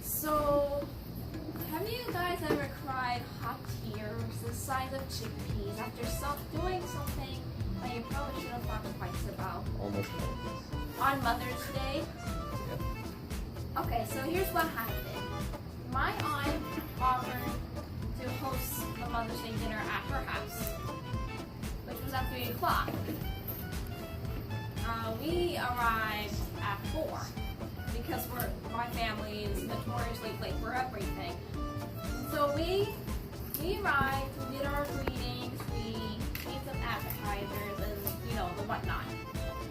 So, have you guys ever cried hot tears the size of chickpeas after doing something that you probably should have thought twice about? Almost always. On Mother's Day? Yep. Okay, so here's what happened. My aunt offered to host a Mother's Day dinner at her house, which was at 3 o'clock. We arrived at 4 because my family is notoriously late for everything. So we arrived, we did our greetings, we ate some appetizers and the whatnot.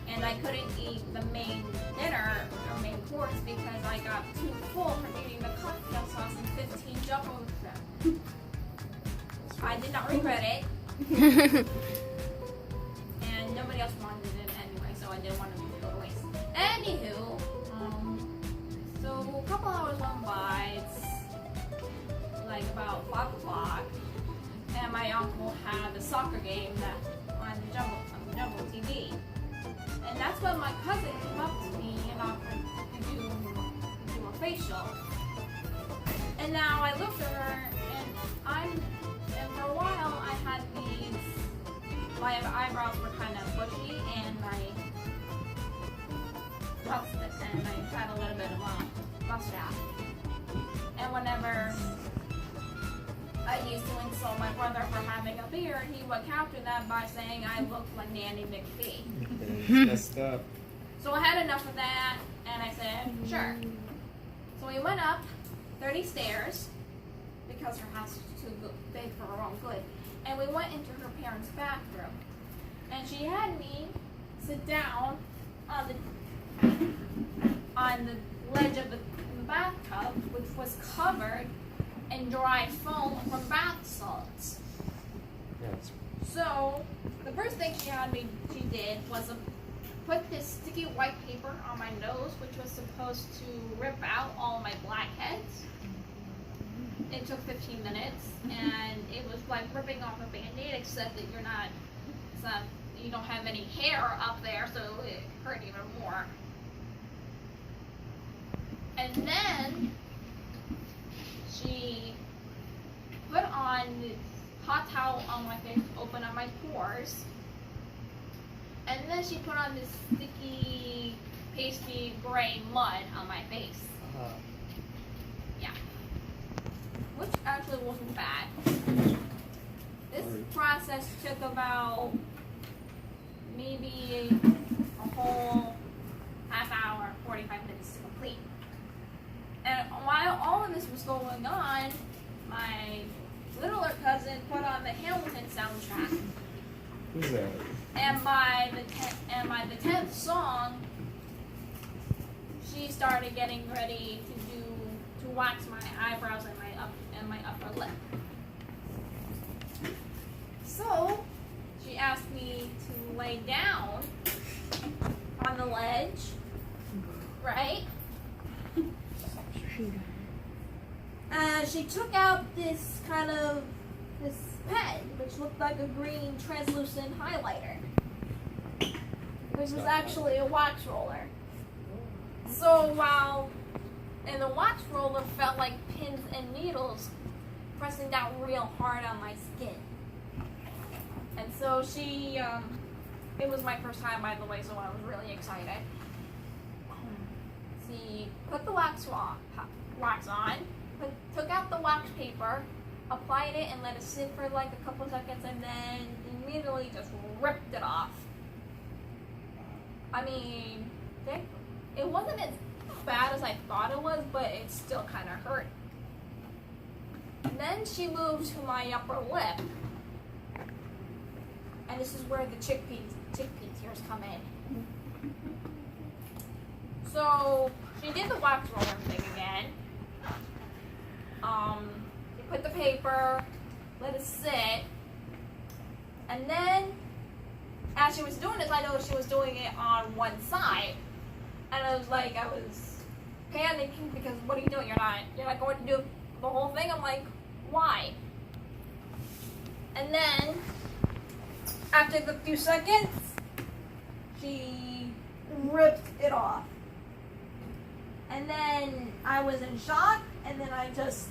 And I couldn't eat the main dinner or main course because I got too full from eating the cocktail sauce and 15 jumbo shrimp. I did not regret it. And nobody else wanted it anyway, so I didn't want to go to waste. Anywho, so a couple hours went by, it's like about 5 o'clock, and my uncle had a soccer game on the jumbo TV. And that's when my cousin came up to me and offered to do a facial. And now I looked at her, and for a while I had my eyebrows were kind of bushy, and I had a little bit of a mustache. And whenever I used to insult my brother for having a beard, he would counter that by saying I looked like Nanny McPhee. It's messed up. So I had enough of that, and I said, sure. So we went up 30 stairs, because her house was too big for her own good, and we went into her parents' bathroom. And she had me sit down on the ledge of the bathtub, which was covered in dry foam from bath salts. Yes. So the first thing she did was put this sticky white paper on my nose, which was supposed to rip out all my blackheads. It took 15 minutes, and it was like ripping off a Band-Aid, except that you don't have any hair up there, so it hurt even more. And then she put on the hot towel on my face to open up my pores. And then she put on this sticky, pasty, gray mud on my face. Yeah. Which actually wasn't bad. This process took about maybe a whole half hour, 45 minutes to complete. And while all of this was going on, my littler cousin put on the Hamilton soundtrack. Who's that? And by the 10th song, she started getting ready to wax my eyebrows and my upper lip. So she asked me to lay down on the ledge, right? And she took out this pen, which looked like a green translucent highlighter, which was actually a wax roller. So and the wax roller felt like pins and needles pressing down real hard on my skin. And so it was my first time, by the way, so I was really excited. She put the wax on, took out the wax paper, applied it, and let it sit for like a couple seconds, and then immediately just ripped it off. I mean, it wasn't as bad as I thought it was, but it still kind of hurt. And then she moved to my upper lip, and this is where the chickpea tears come in. So she did the wax roller thing again. She put the paper, let it sit, and then as she was doing this, I noticed she was doing it on one side, and I was panicking because what are you doing? You're not going to do the whole thing? I'm like, why? And then after the few seconds, she ripped it off. And then I was in shock, and then I just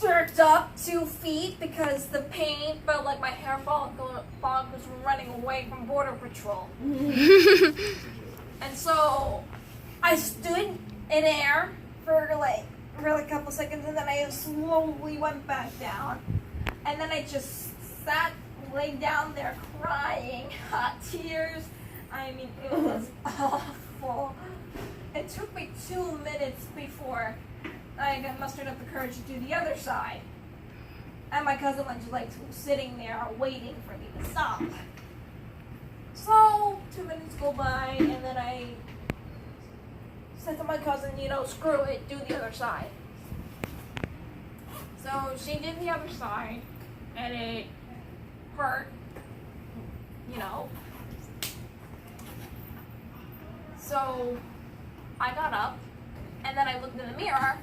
jerked up 2 feet because the pain felt like my hair follicles were running away from Border Patrol. And so I stood in air for like a couple seconds, and then I slowly went back down. And then I just laid down there crying, hot tears. I mean, it was awful. It took me 2 minutes before I got mustered up the courage to do the other side. And my cousin was like sitting there waiting for me to stop. So 2 minutes go by, and then I said to my cousin, screw it, do the other side. So she did the other side, and it hurt, So I got up, and then I looked in the mirror,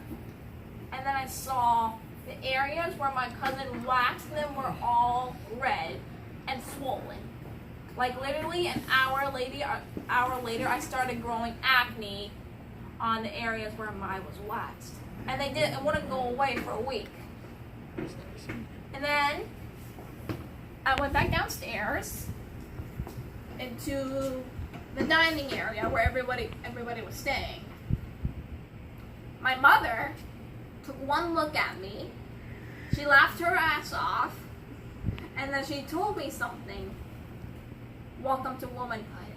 and then I saw the areas where my cousin waxed them were all red and swollen. Like literally an hour later, I started growing acne on the areas where mine was waxed, and it wouldn't go away for a week. And then I went back downstairs into the dining area where everybody was staying. My mother took one look at me, she laughed her ass off, and then she told me something. Welcome to womanhood.